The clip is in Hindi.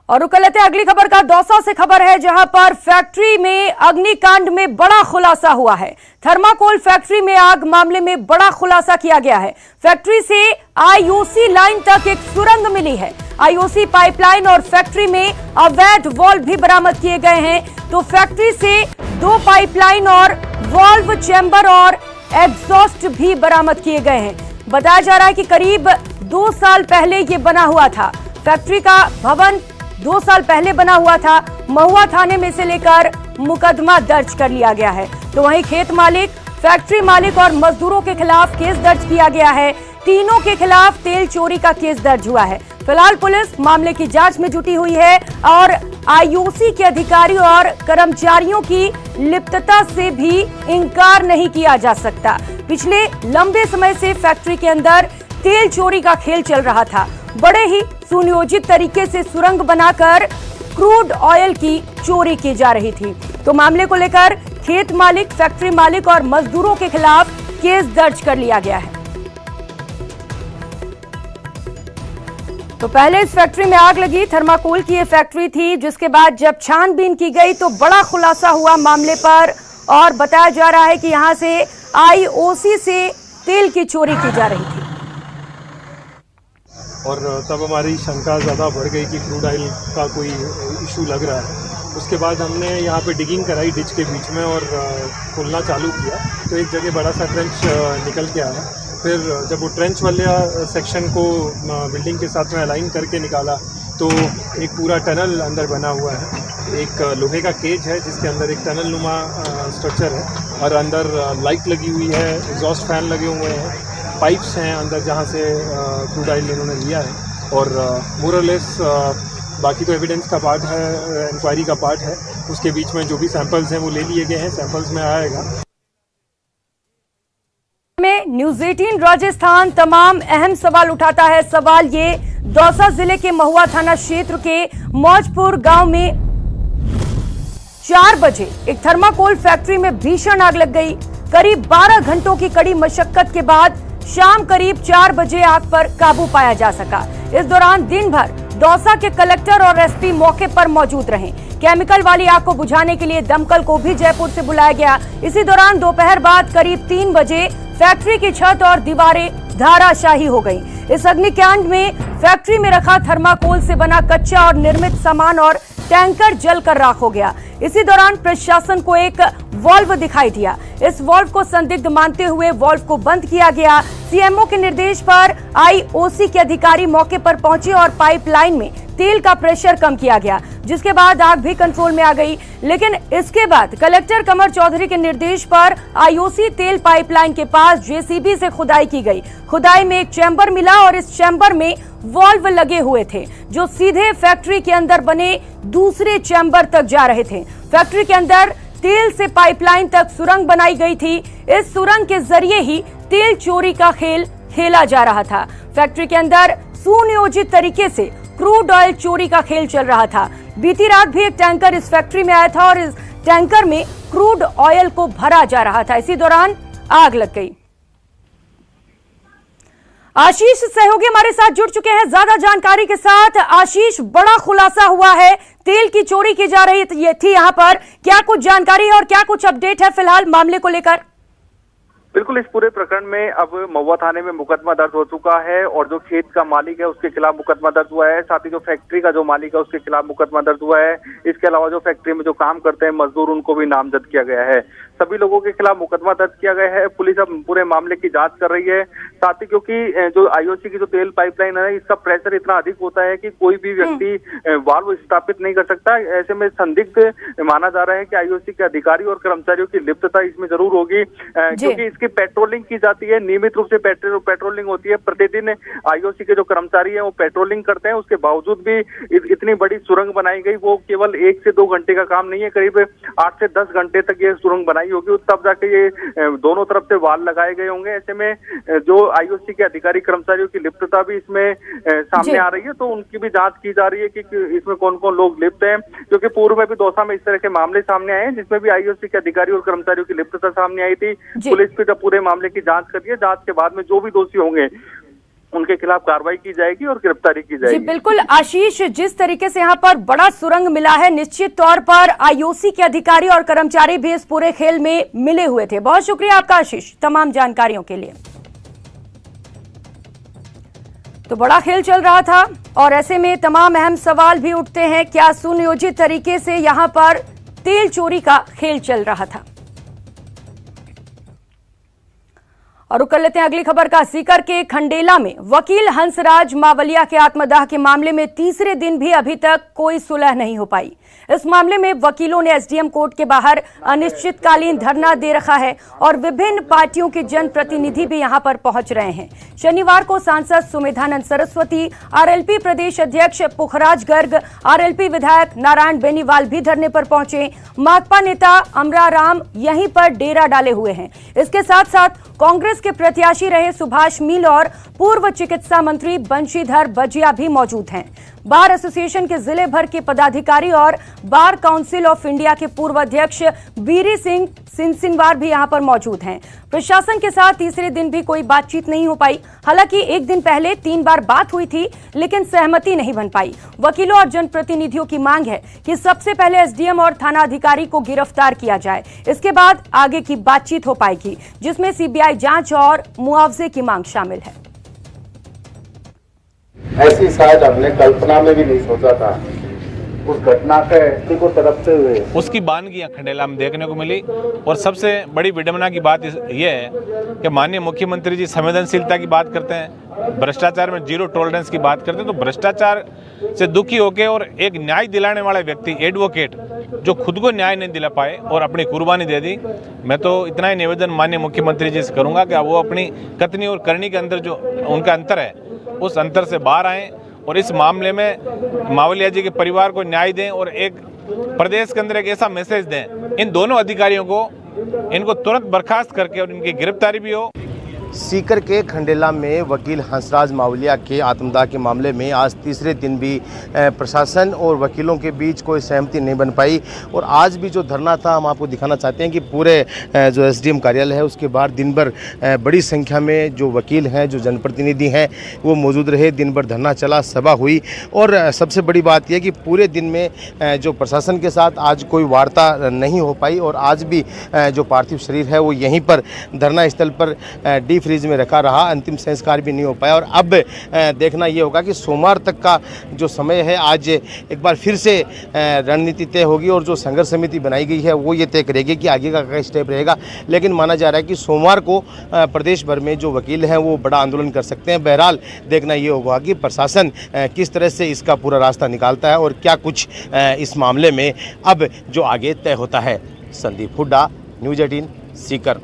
और रुक लेते हैं अगली खबर का। दौसा से खबर है जहां पर फैक्ट्री में अग्निकांड में बड़ा खुलासा हुआ है। थर्माकोल फैक्ट्री में आग मामले में बड़ा खुलासा किया गया है। फैक्ट्री से आईओसी लाइन तक एक सुरंग मिली है। आईओसी पाइपलाइन और फैक्ट्री में अवैध वॉल्व भी बरामद किए गए हैं। तो फैक्ट्री से 2 पाइपलाइन और वॉल्व चैम्बर और एग्जॉस्ट भी बरामद किए गए हैं। बताया जा रहा है कि करीब 2 साल पहले ये बना हुआ था। फैक्ट्री का भवन 2 साल पहले बना हुआ था। महुआ थाने में से लेकर मुकदमा दर्ज कर लिया गया है। तो वहीं खेत मालिक, फैक्ट्री मालिक और मजदूरों के खिलाफ केस दर्ज किया गया है। तीनों के खिलाफ तेल चोरी का केस दर्ज हुआ है। फिलहाल पुलिस मामले की जांच में जुटी हुई है और आईओसी के अधिकारी और कर्मचारियों की लिप्तता से भी इनकार नहीं किया जा सकता। पिछले लंबे समय से फैक्ट्री के अंदर तेल चोरी का खेल चल रहा था। बड़े ही सुनियोजित तरीके से सुरंग बनाकर क्रूड ऑयल की चोरी की जा रही थी। तो मामले को लेकर खेत मालिक, फैक्ट्री मालिक और मजदूरों के खिलाफ केस दर्ज कर लिया गया है। तो पहले इस फैक्ट्री में आग लगी। थर्माकोल की ये फैक्ट्री थी, जिसके बाद जब छानबीन की गई तो बड़ा खुलासा हुआ मामले पर और बताया जा रहा है कि यहां से आईओसी से तेल की चोरी की जा रही थी। और तब हमारी शंका ज़्यादा बढ़ गई कि क्रूड ऑयल का कोई इशू लग रहा है। उसके बाद हमने यहाँ पे डिगिंग कराई डिच के बीच में और खोलना चालू किया तो एक जगह बड़ा सा ट्रेंच निकल के आया। फिर जब वो ट्रेंच वाले सेक्शन को बिल्डिंग के साथ में अलाइन करके निकाला तो एक पूरा टनल अंदर बना हुआ है। एक लोहे का केज है जिसके अंदर एक टनल नुमा स्ट्रक्चर है और अंदर लाइट लगी हुई है, एग्जॉस्ट फैन लगे हुए हैं, पाइप्स हैं अंदर जहाँ से क्रूड ऑयल इन्होंने लिया है। और मोरलेस बाकी तो एविडेंस का पार्ट है, इंक्वायरी का पार्ट है। उसके बीच में जो भी सैंपल्स हैं वो ले लिए गए हैं, सैंपल्स में आएगा। में न्यूज़ 18 राजस्थान तमाम अहम सवाल उठाता है। सवाल ये, दौसा जिले के महुआ थाना क्षेत्र के मौजपुर गांव में 4 बजे एक थर्माकोल फैक्ट्री में भीषण आग लग गई। करीब 12 घंटों की कड़ी मशक्कत के बाद शाम करीब 4 बजे आग पर काबू पाया जा सका। इस दौरान दिन भर दौसा के कलेक्टर और एसपी मौके पर मौजूद रहे। केमिकल वाली आग को बुझाने के लिए दमकल को भी जयपुर से बुलाया गया। इसी दौरान दोपहर बाद करीब 3 बजे फैक्ट्री की छत और दीवारें धाराशाही हो गई। इस अग्निकांड में फैक्ट्री में रखा थर्माकोल से बना कच्चा और निर्मित सामान और टैंकर जलकर राख हो गया। इसी दौरान प्रशासन को एक वॉल्व दिखाई दिया। इस वॉल्व को संदिग्ध मानते हुए वॉल्व को बंद किया गया। सीएमओ के निर्देश पर आईओसी के अधिकारी मौके पर पहुंचे और पाइपलाइन में तेल का प्रेशर कम किया गया, जिसके बाद आग भी कंट्रोल में आ गई। लेकिन इसके बाद कलेक्टर कमर चौधरी के निर्देश पर आईओसी तेल पाइपलाइन के पास जेसीबी से खुदाई की गई। खुदाई में एक चैम्बर मिला और इस चैम्बर में वॉल्व लगे हुए थे जो सीधे फैक्ट्री के अंदर बने दूसरे चैम्बर तक जा रहे थे। फैक्ट्री के अंदर तेल से पाइपलाइन तक सुरंग बनाई गई थी। इस सुरंग के जरिए ही तेल चोरी का खेल खेला जा रहा था। फैक्ट्री के अंदर सुनियोजित तरीके से क्रूड ऑयल चोरी का खेल चल रहा था। बीती रात भी एक टैंकर इस फैक्ट्री में आया था और इस टैंकर में क्रूड ऑयल को भरा जा रहा था। इसी दौरान आग लग गई। आशीष सहयोगी हमारे साथ जुड़ चुके हैं ज्यादा जानकारी के साथ। आशीष, बड़ा खुलासा हुआ है, तेल की चोरी की जा रही थी यहाँ पर, क्या कुछ जानकारी है और क्या कुछ अपडेट है फिलहाल मामले को लेकर? बिल्कुल, इस पूरे प्रकरण में अब महुआ थाने में मुकदमा दर्ज हो चुका है और जो खेत का मालिक है उसके खिलाफ मुकदमा दर्ज हुआ है। साथ ही जो फैक्ट्री का जो मालिक है उसके खिलाफ मुकदमा दर्ज हुआ है। इसके अलावा जो फैक्ट्री में जो काम करते हैं मजदूर, उनको भी नामजद किया गया है। सभी लोगों के खिलाफ मुकदमा दर्ज किया गया है। पुलिस अब पूरे मामले की जांच कर रही है। साथ ही क्योंकि जो आईओसी की जो तेल पाइपलाइन है, इसका प्रेशर इतना अधिक होता है कि कोई भी व्यक्ति वाल्व स्थापित नहीं कर सकता। ऐसे में संदिग्ध माना जा रहा है कि आईओसी के अधिकारी और कर्मचारियों की लिप्तता इसमें जरूर होगी, क्योंकि इसकी पेट्रोलिंग की जाती है, नियमित रूप से पेट्रोलिंग होती है। प्रतिदिन आईओसी के जो कर्मचारी हैं वो पेट्रोलिंग करते हैं। उसके बावजूद भी इतनी बड़ी सुरंग बनाई गई। वो केवल 1 से 2 घंटे का काम नहीं है, करीब 8 से 10 घंटे तक ये सुरंग बनाई होगी, तब जाके ये दोनों तरफ से वाल लगाए गए होंगे। ऐसे में जो आईओसी के अधिकारी कर्मचारियों की लिप्तता भी इसमें सामने आ रही है, तो उनकी भी जांच की जा रही है कि इसमें कौन कौन लोग लिप्त हैं। क्योंकि पूर्व में भी दौसा में इस तरह के मामले सामने आए हैं जिसमें भी आईओसी के अधिकारी और कर्मचारियों की लिप्तता सामने आई थी। पुलिस भी जब पूरे मामले की जांच कर रही है, जांच के बाद में जो भी दोषी होंगे उनके खिलाफ कार्रवाई की जाएगी और गिरफ्तारी की जी जाएगी। बिल्कुल आशीष, जिस तरीके से यहाँ पर बड़ा सुरंग मिला है, निश्चित तौर पर आईओसी के अधिकारी और कर्मचारी भी इस पूरे खेल में मिले हुए थे। बहुत शुक्रिया आपका आशीष तमाम जानकारियों के लिए। तो बड़ा खेल चल रहा था और ऐसे में तमाम अहम सवाल भी उठते हैं, क्या सुनियोजित तरीके से यहां पर तेल चोरी का खेल चल रहा था। और रुक कर लेते हैं अगली खबर का। सीकर के खंडेला में वकील हंसराज मावलिया के आत्मदाह के मामले में तीसरे दिन भी अभी तक कोई सुलह नहीं हो पाई। इस मामले में वकीलों ने एसडीएम कोर्ट के बाहर अनिश्चितकालीन धरना दे रखा है और विभिन्न पार्टियों के जनप्रतिनिधि भी यहां पर पहुंच रहे हैं। शनिवार को सांसद सुमेधानंद सरस्वती, आरएलपी प्रदेश अध्यक्ष पुखराज गर्ग, आरएलपी विधायक नारायण बेनीवाल भी धरने पर पहुंचे। माकपा नेता अमराराम यहीं पर डेरा डाले हुए हैं। इसके साथ साथ कांग्रेस के प्रत्याशी रहे सुभाष मील और पूर्व चिकित्सा मंत्री बंशीधर बजिया भी मौजूद हैं। बार एसोसिएशन के जिले भर के पदाधिकारी और बार काउंसिल ऑफ इंडिया के पूर्व अध्यक्ष बीरी सिंह सिंसिनवार भी यहां पर मौजूद हैं। प्रशासन के साथ तीसरे दिन भी कोई बातचीत नहीं हो पाई। हालांकि एक दिन पहले 3 बार बात हुई थी, लेकिन सहमति नहीं बन पाई। वकीलों और जनप्रतिनिधियों की मांग है कि सबसे पहले एसडीएम और थाना अधिकारी को गिरफ्तार किया जाए, इसके बाद आगे की बातचीत हो पाएगी, जिसमें सीबीआई जांच और मुआवजे की मांग शामिल है। ऐसी शायद हमने कल्पना में भी नहीं सोचा था। उस घटना के को तरफते हुए उसकी बानगियां खंडेला में देखने को मिली। और सबसे बड़ी विडंबना की बात यह है कि माननीय मुख्यमंत्री जी संवेदनशीलता की बात करते हैं, भ्रष्टाचार में जीरो टॉलरेंस की बात करते हैं। तो भ्रष्टाचार से दुखी होकर और एक न्याय दिलाने वाला व्यक्ति, एडवोकेट, जो खुद को न्याय नहीं दिला पाए और अपनी कुर्बानी दे दी। मैं तो इतना ही निवेदन माननीय मुख्यमंत्री जी से करूंगा कि वो अपनी कथनी और करनी के अंदर जो उनका अंतर है, उस अंतर से बाहर आएँ और इस मामले में मावलिया जी के परिवार को न्याय दें और एक प्रदेश के अंदर एक ऐसा मैसेज दें इन दोनों अधिकारियों को, इनको तुरंत बर्खास्त करके और इनकी गिरफ्तारी भी हो। सीकर के खंडेला में वकील हंसराज मावलिया के आत्मदाह के मामले में आज तीसरे दिन भी प्रशासन और वकीलों के बीच कोई सहमति नहीं बन पाई। और आज भी जो धरना था, हम आपको दिखाना चाहते हैं कि पूरे जो एसडीएम कार्यालय है उसके बाहर दिन भर बड़ी संख्या में जो वकील हैं, जो जनप्रतिनिधि हैं, वो मौजूद रहे। दिन भर धरना चला, सभा हुई। और सबसे बड़ी बात यह कि पूरे दिन में जो प्रशासन के साथ आज कोई वार्ता नहीं हो पाई और आज भी जो पार्थिव शरीर है वो यहीं पर धरना स्थल पर फ्रीज में रखा रहा। अंतिम संस्कार भी नहीं हो पाया। और अब देखना ये होगा कि सोमवार तक का जो समय है, आज एक बार फिर से रणनीति तय होगी और जो संघर्ष समिति बनाई गई है वो ये तय करेगी कि आगे का क्या स्टेप रहेगा। लेकिन माना जा रहा है कि सोमवार को प्रदेश भर में जो वकील हैं वो बड़ा आंदोलन कर सकते हैं। बहरहाल देखना ये होगा कि प्रशासन किस तरह से इसका पूरा रास्ता निकालता है और क्या कुछ इस मामले में अब जो आगे तय होता है। संदीप हुड्डा, न्यूज़ 18, सीकर।